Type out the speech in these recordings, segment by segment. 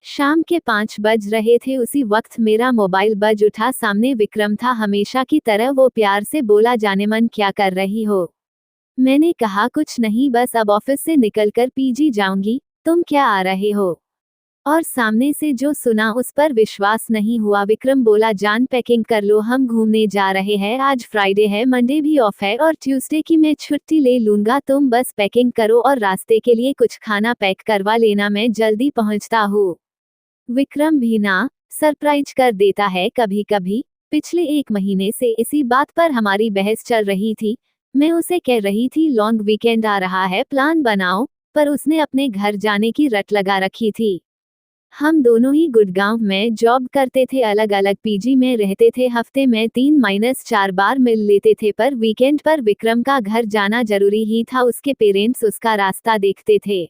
शाम के 5 बज रहे थे। उसी वक्त मेरा मोबाइल बज उठा। सामने विक्रम था। हमेशा की तरह वो प्यार से बोला, जाने मन क्या कर रही हो। मैंने कहा कुछ नहीं, बस अब ऑफिस से निकलकर पीजी जाऊंगी। तुम क्या आ रहे हो? और सामने से जो सुना उस पर विश्वास नहीं हुआ। विक्रम बोला, जान पैकिंग कर लो, हम घूमने जा रहे हैं। आज फ्राइडे है, मंडे भी ऑफ है और ट्यूसडे की मैं छुट्टी ले लूंगा। तुम बस पैकिंग करो और रास्ते के लिए कुछ खाना पैक करवा लेना, मैं जल्दी पहुंचता हूँ। विक्रम भी ना सरप्राइज कर देता है कभी कभी। पिछले 1 महीने से इसी बात पर हमारी बहस चल रही थी। मैं उसे कह रही थी लॉन्ग वीकेंड आ रहा है, प्लान बनाओ, पर उसने अपने घर जाने की रट लगा रखी थी। हम दोनों ही गुड़गांव में जॉब करते थे, अलग अलग पीजी में रहते थे। हफ्ते में 3-4 बार मिल लेते थे, पर वीकेंड पर विक्रम का घर जाना जरूरी ही था। उसके पेरेंट्स उसका रास्ता देखते थे।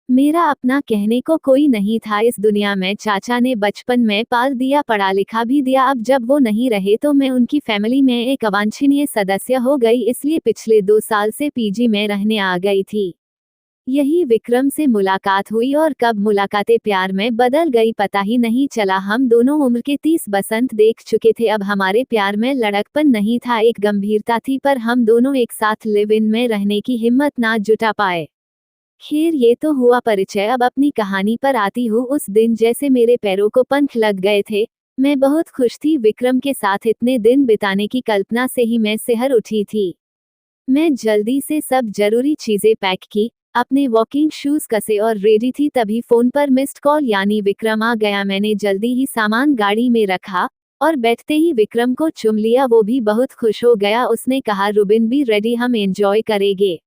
मेरा अपना कहने को कोई नहीं था इस दुनिया में। चाचा ने बचपन में पाल दिया, पढ़ा लिखा भी दिया। अब जब वो नहीं रहे तो मैं उनकी फैमिली में एक अवांछनीय सदस्य हो गई, इसलिए पिछले 2 साल से पीजी में रहने आ गई थी। यही विक्रम से मुलाकात हुई और कब मुलाकातें प्यार में बदल गई पता ही नहीं चला। हम दोनों उम्र के 30 बसंत देख चुके थे। अब हमारे प्यार में लड़कपन नहीं था, एक गंभीरता थी, पर हम दोनों एक साथ लिव इन में रहने की हिम्मत ना जुटा पाए। खैर, ये तो हुआ परिचय। अब अपनी कहानी पर आती हूँ। उस दिन जैसे मेरे पैरों को पंख लग गए थे। मैं बहुत खुश थी। विक्रम के साथ इतने दिन बिताने की कल्पना से ही मैं सिहर उठी थी। मैं जल्दी से सब जरूरी चीजें पैक की, अपने वॉकिंग शूज कसे और रेडी थी, तभी फोन पर मिस्ड कॉल यानी विक्रम आ गया। मैंने जल्दी ही सामान गाड़ी में रखा और बैठते ही विक्रम को चुम लिया। वो भी बहुत खुश हो गया। उसने कहा, रुबिन भी रेडी, हम एंजॉय करेंगे।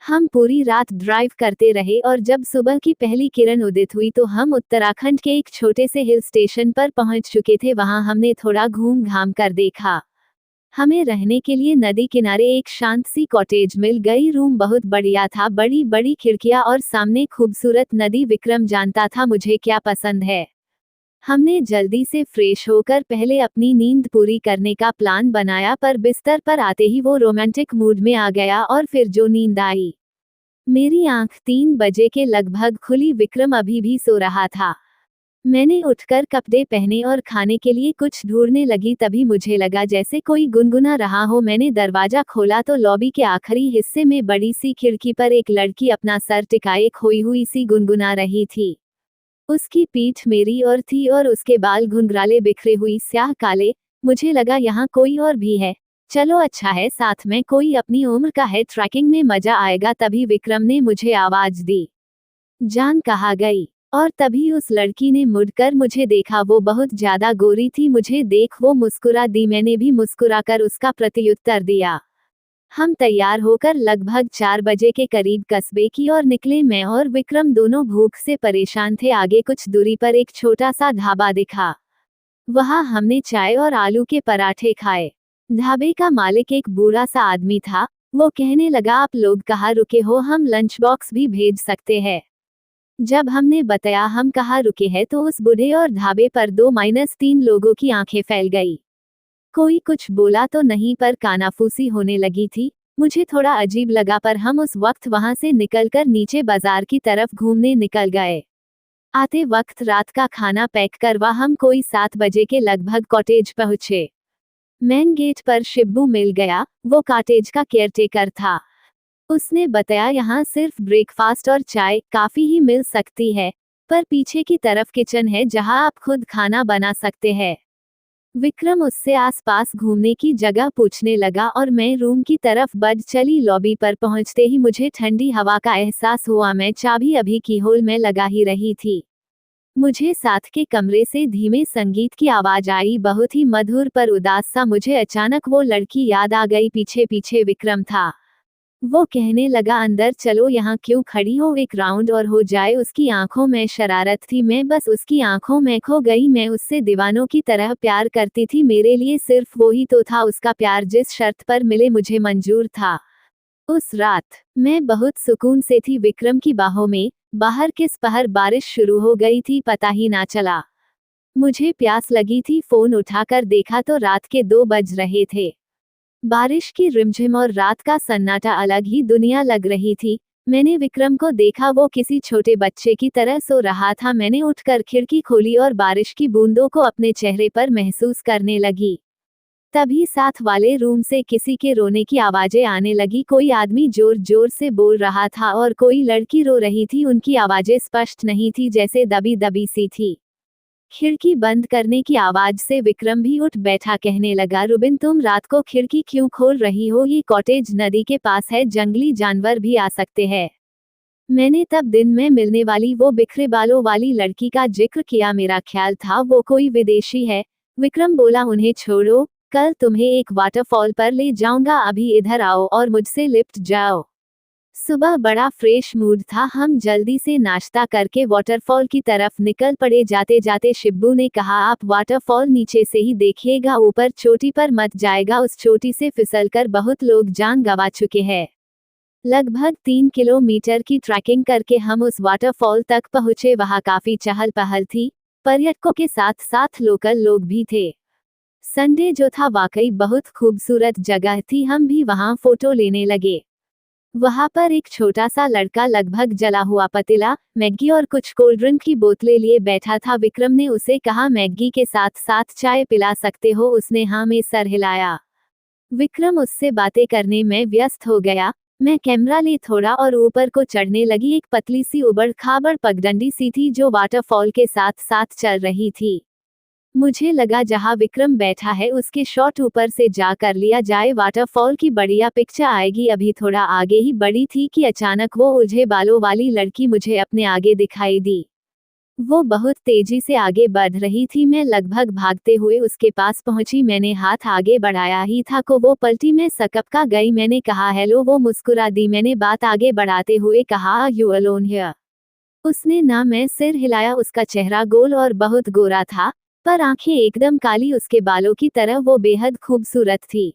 हम पूरी रात ड्राइव करते रहे और जब सुबह की पहली किरण उदित हुई तो हम उत्तराखंड के एक छोटे से हिल स्टेशन पर पहुंच चुके थे। वहां हमने थोड़ा घूम घाम कर देखा। हमें रहने के लिए नदी किनारे एक शांत सी कॉटेज मिल गई। रूम बहुत बढ़िया था, बड़ी बड़ी खिड़कियां और सामने खूबसूरत नदी। विक्रम जानता था मुझे क्या पसंद है। हमने जल्दी से फ्रेश होकर पहले अपनी नींद पूरी करने का प्लान बनाया, पर बिस्तर पर आते ही वो रोमांटिक मूड में आ गया और फिर जो नींद आई। मेरी आंख 3 बजे के लगभग खुली। विक्रम अभी भी सो रहा था। मैंने उठकर कपड़े पहने और खाने के लिए कुछ ढूंढने लगी, तभी मुझे लगा जैसे कोई गुनगुना रहा हो। मैंने दरवाजा खोला तो लॉबी के आखिरी हिस्से में बड़ी सी खिड़की पर एक लड़की अपना सर टिकाए खोई हुई सी गुनगुना रही थी। उसकी पीठ मेरी ओर थी और उसके बाल घुंघराले बिखरे हुई स्याह काले। मुझे लगा यहाँ कोई और भी है। चलो अच्छा है, साथ में कोई अपनी उम्र का है, ट्रैकिंग में मजा आएगा। तभी विक्रम ने मुझे आवाज दी, जान कहाँ गई? और तभी उस लड़की ने मुड़कर मुझे देखा। वो बहुत ज्यादा गोरी थी। मुझे देख वो मुस्कुरा दी। मैंने भी मुस्कुराकर उसका प्रत्युत्तर दिया। हम तैयार होकर लगभग 4 बजे के करीब कस्बे की ओर निकले। मैं और विक्रम दोनों भूख से परेशान थे। आगे कुछ दूरी पर एक छोटा सा ढाबा दिखा। वहां हमने चाय और आलू के पराठे खाए। ढाबे का मालिक एक बूढ़ा सा आदमी था। वो कहने लगा, आप लोग कहाँ रुके हो? हम लंच बॉक्स भी भेज सकते हैं। जब हमने बताया हम कहाँ रुके हैं तो उस बूढ़े और ढाबे पर 2-3 लोगों की आंखें फैल गई। कोई कुछ बोला तो नहीं, पर कानाफूसी होने लगी थी। मुझे थोड़ा अजीब लगा, पर हम उस वक्त वहां से निकलकर नीचे बाजार की तरफ घूमने निकल गए। आते वक्त रात का खाना पैक करवा हम कोई 7 बजे के लगभग कॉटेज पहुंचे। मेन गेट पर शिब्बू मिल गया। वो कॉटेज का केयरटेकर था। उसने बताया, यहाँ सिर्फ ब्रेकफास्ट और चाय काफी ही मिल सकती है, पर पीछे की तरफ किचन है जहाँ आप खुद खाना बना सकते हैं। विक्रम उससे आसपास घूमने की जगह पूछने लगा और मैं रूम की तरफ बढ़ चली। लॉबी पर पहुंचते ही मुझे ठंडी हवा का एहसास हुआ। मैं चाबी अभी की होल में लगा ही रही थी। मुझे साथ के कमरे से धीमे संगीत की आवाज आई, बहुत ही मधुर पर उदास सा। मुझे अचानक वो लड़की याद आ गई। पीछे पीछे विक्रम था। वो कहने लगा, अंदर चलो, यहाँ क्यों खड़ी हो, एक राउंड और हो जाए। उसकी आंखों में शरारत थी। मैं बस उसकी आंखों में खो गई। मैं उससे दीवानों की तरह प्यार करती थी। मेरे लिए सिर्फ वो ही तो था उसका प्यार, जिस शर्त पर मिले मुझे मंजूर था। उस रात मैं बहुत सुकून से थी विक्रम की बाहों में। बाहर किस पहर बारिश शुरू हो गई थी पता ही ना चला। मुझे प्यास लगी थी। फोन उठाकर देखा तो रात के 2 बज रहे थे। बारिश की रिमझिम और रात का सन्नाटा अलग ही दुनिया लग रही थी। मैंने विक्रम को देखा, वो किसी छोटे बच्चे की तरह सो रहा था। मैंने उठकर खिड़की खोली और बारिश की बूंदों को अपने चेहरे पर महसूस करने लगी। तभी साथ वाले रूम से किसी के रोने की आवाजें आने लगी। कोई आदमी जोर जोर से बोल रहा था और कोई लड़की रो रही थी। उनकी आवाजें स्पष्ट नहीं थी, जैसे दबी दबी सी थी। खिड़की बंद करने की आवाज से विक्रम भी उठ बैठा। कहने लगा, रुबिन तुम रात को खिड़की क्यों खोल रही हो? ये कॉटेज नदी के पास है, जंगली जानवर भी आ सकते हैं। मैंने तब दिन में मिलने वाली वो बिखरे बालों वाली लड़की का जिक्र किया। मेरा ख्याल था वो कोई विदेशी है। विक्रम बोला, उन्हें छोड़ो, कल तुम्हें एक वाटरफॉल पर ले जाऊंगा। अभी इधर आओ और मुझसे लिफ्ट जाओ। सुबह बड़ा फ्रेश मूड था। हम जल्दी से नाश्ता करके वाटरफॉल की तरफ निकल पड़े। जाते जाते शिब्बू ने कहा, आप वाटरफॉल नीचे से ही देखिएगा, ऊपर चोटी पर मत जाएगा। उस चोटी से फिसलकर बहुत लोग जान गंवा चुके हैं। लगभग 3 किलोमीटर की ट्रैकिंग करके हम उस वाटरफॉल तक पहुंचे। वहां काफी चहल पहल थी, पर्यटकों के साथ साथ लोकल लोग भी थे। संडे जो था वाकई बहुत खूबसूरत जगह थी। हम भी वहां फोटो लेने लगे। वहां पर एक छोटा सा लड़का लगभग जला हुआ पतीला, मैगी और कुछ कोल्ड ड्रिंक की बोतलें लिए बैठा था। विक्रम ने उसे कहा, मैगी के साथ साथ चाय पिला सकते हो? उसने हाँ में सर हिलाया। विक्रम उससे बातें करने में व्यस्त हो गया। मैं कैमरा ले थोड़ा और ऊपर को चढ़ने लगी। एक पतली सी उबड़ खाबड़ पगडंडी सी थी जो वाटरफॉल के साथ साथ चल रही थी। मुझे लगा जहां विक्रम बैठा है उसके शॉट ऊपर से जा कर लिया जाए, वाटरफॉल की बढ़िया पिक्चर आएगी। अभी थोड़ा आगे ही बढ़ी थी कि अचानक वो उलझे बालों वाली लड़की मुझे अपने आगे दिखाई दी। वो बहुत तेजी से आगे बढ़ रही थी। मैं लगभग भागते हुए उसके पास पहुंची। मैंने हाथ आगे बढ़ाया ही था को वो पलटी। में सकपका गई। मैंने कहा, हेलो। वो मुस्कुरा दी। मैंने बात आगे बढ़ाते हुए कहा, आर यू अलोन हियर? उसने ना। मैं सिर हिलाया। उसका चेहरा गोल और बहुत गोरा था, पर आंखें एकदम काली, उसके बालों की तरह। वो बेहद खूबसूरत थी।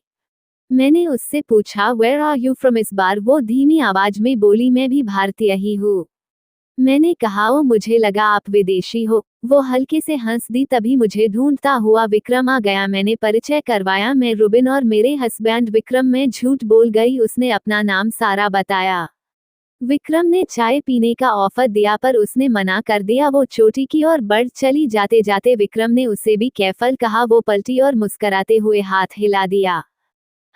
मैंने उससे पूछा, वेयर आर यू फ्रॉम? इस बार वो धीमी आवाज में बोली, मैं भी भारतीय ही हूँ। मैंने कहा, ओ मुझे लगा आप विदेशी हो। वो हल्के से हंस दी। तभी मुझे ढूंढता हुआ विक्रम आ गया। मैंने परिचय करवाया, मैं रुबिन और मेरे हस्बैंड विक्रम। मैं झूठ बोल गई। उसने अपना नाम सारा बताया। विक्रम ने चाय पीने का ऑफर दिया पर उसने मना कर दिया। वो चोटी की ओर बढ़ चली। जाते जाते विक्रम ने उसे भी केफल कहा। वो पलटी और मुस्कराते हुए हाथ हिला दिया।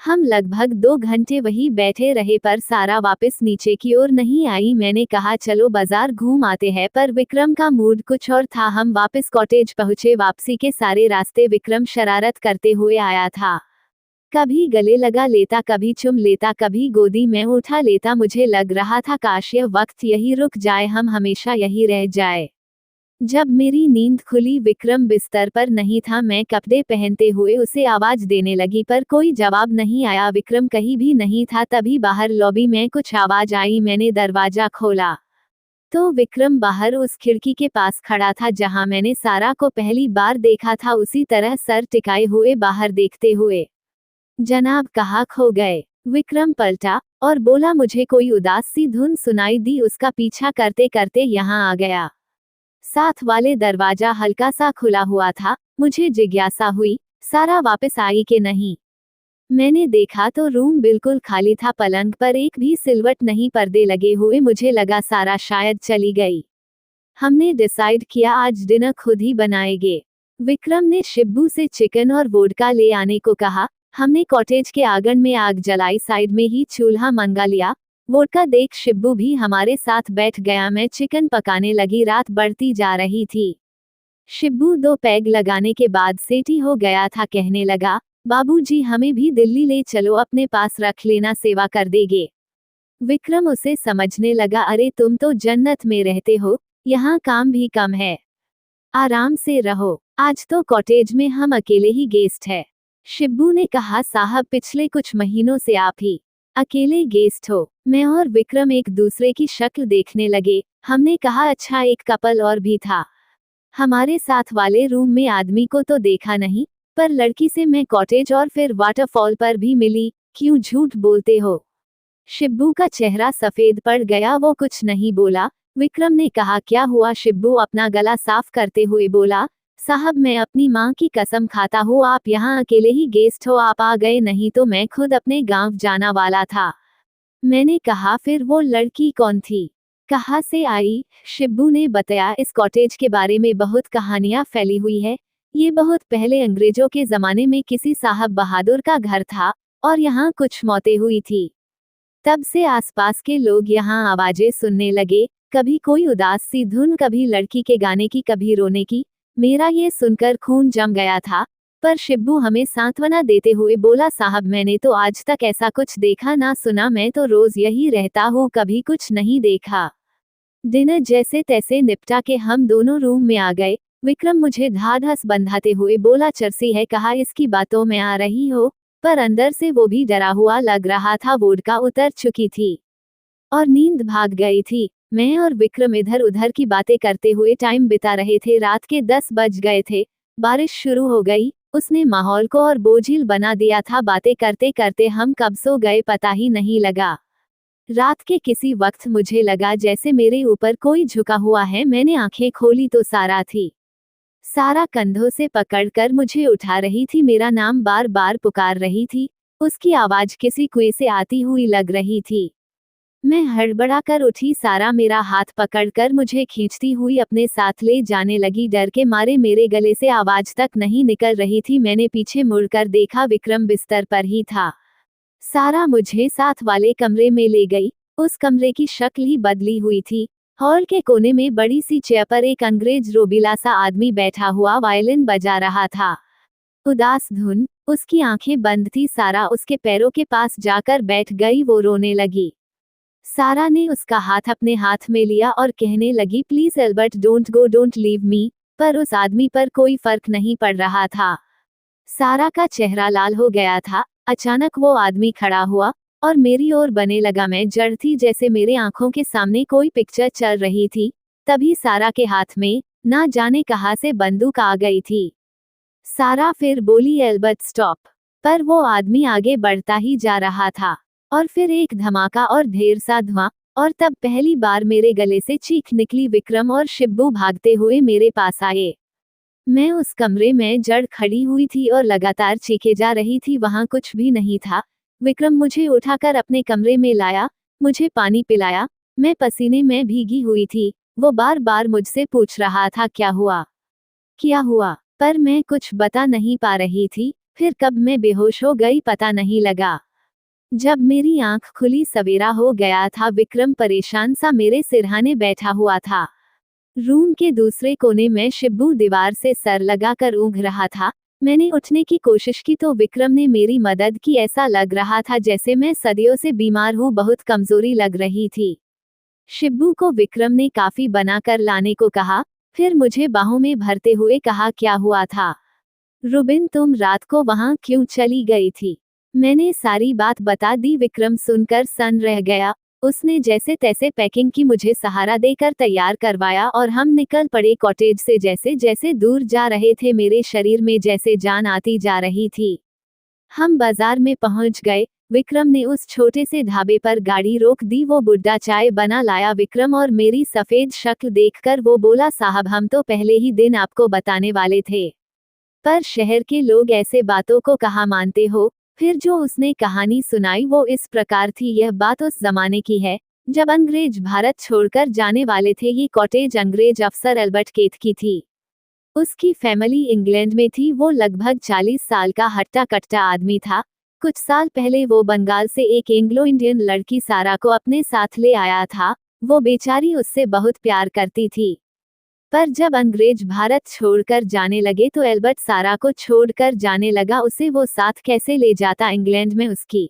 हम लगभग 2 घंटे वहीं बैठे रहे पर सारा वापस नीचे की ओर नहीं आई। मैंने कहा, चलो बाजार घूम आते हैं, पर विक्रम का मूड कुछ और था। हम वापस कॉटेज पहुंचे। वापसी के सारे रास्ते विक्रम शरारत करते हुए आया था। कभी गले लगा लेता, कभी चुम लेता, कभी गोदी में उठा लेता। मुझे लग रहा था काश यह वक्त यही रुक जाए, हम हमेशा यही रह जाए। जब मेरी नींद खुली, विक्रम बिस्तर पर नहीं था। मैं कपड़े पहनते हुए उसे आवाज देने लगी पर कोई जवाब नहीं आया। विक्रम कहीं भी नहीं था। तभी बाहर लॉबी में कुछ आवाज आई। मैंने दरवाजा खोला तो विक्रम बाहर उस खिड़की के पास खड़ा था जहां मैंने सारा को पहली बार देखा था, उसी तरह सर टिकाए हुए बाहर देखते हुए। जनाब, कहाँ खो गए? विक्रम पलटा और बोला, मुझे कोई उदास सी धुन सुनाई दी। उसका पीछा करते करते यहाँ आ गया। साथ वाले दरवाजा हल्का सा खुला हुआ था। मुझे जिज्ञासा हुई, सारा वापस आई कि नहीं। मैंने देखा तो रूम बिल्कुल खाली था। पलंग पर एक भी सिलवट नहीं, पर्दे लगे हुए। मुझे लगा सारा शायद चली गई। हमने डिसाइड किया आज डिनर खुद ही बनाएंगे। विक्रम ने शिब्बू से चिकन और वोडका ले आने को कहा। हमने कॉटेज के आंगन में आग जलाई, साइड में ही चूल्हा मंगा लिया। वोडका देख शिब्बू भी हमारे साथ बैठ गया। मैं चिकन पकाने लगी। रात बढ़ती जा रही थी। शिब्बू 2 पैग लगाने के बाद सेठी हो गया था। कहने लगा, बाबूजी हमें भी दिल्ली ले चलो, अपने पास रख लेना, सेवा कर देंगे। विक्रम उसे समझने लगा, अरे तुम तो जन्नत में रहते हो, यहाँ काम भी कम है, आराम से रहो। आज तो कॉटेज में हम अकेले ही गेस्ट है। शिब्बू ने कहा, साहब पिछले कुछ महीनों से आप ही अकेले गेस्ट हो। मैं और विक्रम एक दूसरे की शक्ल देखने लगे। हमने कहा, अच्छा एक कपल और भी था। हमारे साथ वाले रूम में आदमी को तो देखा नहीं, पर लड़की से मैं कॉटेज और फिर वाटरफॉल पर भी मिली। क्यों झूठ बोलते हो? शिब्बू का चेहरा सफेद पड़ गया। वो कुछ नहीं बोला। विक्रम ने कहा, क्या हुआ? शिब्बू अपना गला साफ करते हुए बोला, साहब मैं अपनी माँ की कसम खाता हूँ आप यहाँ अकेले ही गेस्ट हो। आप आ गए, नहीं तो मैं खुद अपने गांव जाना वाला था। मैंने कहा फिर वो लड़की कौन थी? कहाँ से आई? शिब्बू ने बताया इस कॉटेज के बारे में बहुत कहानियां फैली हुई है। ये बहुत पहले अंग्रेजों के जमाने में किसी साहब बहादुर का घर था और यहाँ कुछ मौतें हुई थी। तब से आसपास के लोग यहाँ आवाजें सुनने लगे, कभी कोई उदास सी धुन, कभी लड़की के गाने की, कभी रोने की। मेरा ये सुनकर खून जम गया था। पर शिब्बू हमें सांत्वना देते हुए बोला, साहब मैंने तो आज तक ऐसा कुछ देखा ना सुना, मैं तो रोज यही रहता हूँ, कभी कुछ नहीं देखा। डिनर जैसे तैसे निपटा के हम दोनों रूम में आ गए। विक्रम मुझे ढाढ़स बंधाते हुए बोला, चर्सी है, कहा इसकी बातों में आ रही हो? पर अंदर से वो भी डरा हुआ लग रहा था। वोडका उतर चुकी थी और नींद भाग गई थी। मैं और विक्रम इधर उधर की बातें करते हुए टाइम बिता रहे थे। रात के 10 बज गए थे। बारिश शुरू हो गई। उसने माहौल को और बोझिल बना दिया था। बातें करते करते हम कब सो गए पता ही नहीं लगा। रात के किसी वक्त मुझे लगा जैसे मेरे ऊपर कोई झुका हुआ है। मैंने आंखें खोली तो सारा थी। सारा कंधों से पकड़कर मुझे उठा रही थी, मेरा नाम बार बार पुकार रही थी। उसकी आवाज किसी कुएं से आती हुई लग रही थी। मैं हड़बड़ा कर उठी। सारा मेरा हाथ पकड़कर मुझे खींचती हुई अपने साथ ले जाने लगी। डर के मारे मेरे गले से आवाज तक नहीं निकल रही थी। मैंने पीछे मुड़कर देखा, विक्रम बिस्तर पर ही था। सारा मुझे साथ वाले कमरे में ले गई। उस कमरे की शक्ल ही बदली हुई थी। हॉल के कोने में बड़ी सी चेयर पर एक अंग्रेज रोबीला सा आदमी बैठा हुआ वायलिन बजा रहा था। उदास धुन, उसकी आंखें बंद थी। सारा उसके पैरों के पास जाकर बैठ गई। वो रोने लगी। सारा ने उसका हाथ अपने हाथ में लिया और कहने लगी, please Albert, don't go, don't leave me. पर उस आदमी पर कोई फर्क नहीं पड़ रहा था। सारा का चेहरा लाल हो गया था। अचानक वो आदमी खड़ा हुआ और मेरी ओर बने लगा। मैं जड़ थी, जैसे मेरे आंखों के सामने कोई पिक्चर चल रही थी। तभी सारा के हाथ में ना जाने कहां से बंदूक आ गई थी। सारा फिर बोली, एल्बर्ट स्टॉप। पर वो आदमी आगे बढ़ता ही जा रहा था और फिर एक धमाका और ढेर सा धुआं। और तब पहली बार मेरे गले से चीख निकली। विक्रम और शिब्बू भागते हुए मेरे पास आए। मैं उस कमरे में जड़ खड़ी हुई थी और लगातार चीखे जा रही थी। वहां कुछ भी नहीं था। विक्रम मुझे उठाकर अपने कमरे में लाया, मुझे पानी पिलाया। मैं पसीने में भीगी हुई थी। वो बार बार मुझसे पूछ रहा था, क्या हुआ, क्या हुआ? पर मैं कुछ बता नहीं पा रही थी। फिर कब मैं बेहोश हो गई पता नहीं लगा। जब मेरी आंख खुली सवेरा हो गया था। विक्रम परेशान सा मेरे सिरहाने बैठा हुआ था। रूम के दूसरे कोने में शिब्बू दीवार से सर लगाकर ऊँघ रहा था। मैंने उठने की कोशिश की तो विक्रम ने मेरी मदद की। ऐसा लग रहा था जैसे मैं सदियों से बीमार हूँ, बहुत कमजोरी लग रही थी। शिब्बू को विक्रम ने काफी बनाकर लाने को कहा। फिर मुझे बाहों में भरते हुए कहा, क्या हुआ था? रुबिन, तुम रात को वहां क्यों चली गई थी? मैंने सारी बात बता दी। विक्रम सुनकर सन्न रह गया। उसने जैसे तैसे पैकिंग की, मुझे सहारा देकर तैयार करवाया और हम निकल पड़े कॉटेज से। जैसे जैसे दूर जा रहे थे मेरे शरीर में जैसे जान आती जा रही थी। हम बाजार में पहुंच गए। विक्रम ने उस छोटे से ढाबे पर गाड़ी रोक दी। वो बुड्ढा चाय बना लाया। विक्रम और मेरी सफेद शक्ल देखकर वो बोला, साहब हम तो पहले ही दिन आपको बताने वाले थे, पर शहर के लोग ऐसे बातों को कहाँ मानते हो। फिर जो उसने कहानी सुनाई वो इस प्रकार थी। यह बात उस जमाने की है जब अंग्रेज भारत छोड़कर जाने वाले थे। ये कॉटेज अंग्रेज अफसर एल्बर्ट केथ की थी। उसकी फैमिली इंग्लैंड में थी। वो लगभग 40 साल का हट्टा कट्टा आदमी था। कुछ साल पहले वो बंगाल से एक एंग्लो इंडियन लड़की सारा को अपने साथ ले आया था। वो बेचारी उससे बहुत प्यार करती थी। पर जब अंग्रेज भारत छोड़कर जाने लगे तो एल्बर्ट सारा को छोड़कर जाने लगा। उसे वो साथ कैसे ले जाता? इंग्लैंड में उसकी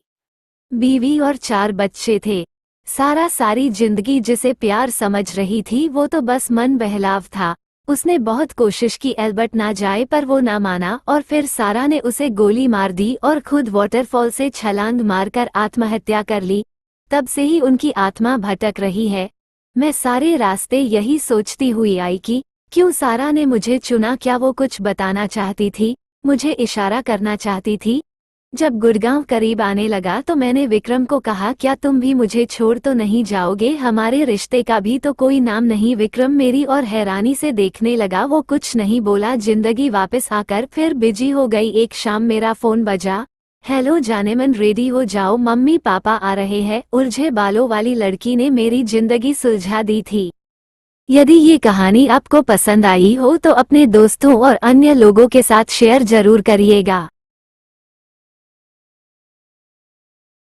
बीवी और 4 बच्चे थे। सारा सारी जिंदगी जिसे प्यार समझ रही थी वो तो बस मन बहलाव था। उसने बहुत कोशिश की एल्बर्ट ना जाए, पर वो ना माना और फिर सारा ने उसे गोली मार दी और खुद वाटरफॉल से छलांग मारकर आत्महत्या कर ली। तब से ही उनकी आत्मा भटक रही है। मैं सारे रास्ते यही सोचती हुई आई कि क्यों सारा ने मुझे चुना। क्या वो कुछ बताना चाहती थी, मुझे इशारा करना चाहती थी? जब गुड़गांव करीब आने लगा तो मैंने विक्रम को कहा, क्या तुम भी मुझे छोड़ तो नहीं जाओगे? हमारे रिश्ते का भी तो कोई नाम नहीं। विक्रम मेरी और हैरानी से देखने लगा। वो कुछ नहीं बोला। जिंदगी वापस आकर फिर बिजी हो गई। एक शाम मेरा फोन बजा। हेलो जानेमन, रेडी हो जाओ, मम्मी पापा आ रहे हैं। उलझे बालों वाली लड़की ने मेरी जिंदगी सुलझा दी थी। यदि ये कहानी आपको पसंद आई हो तो अपने दोस्तों और अन्य लोगों के साथ शेयर जरूर करिएगा।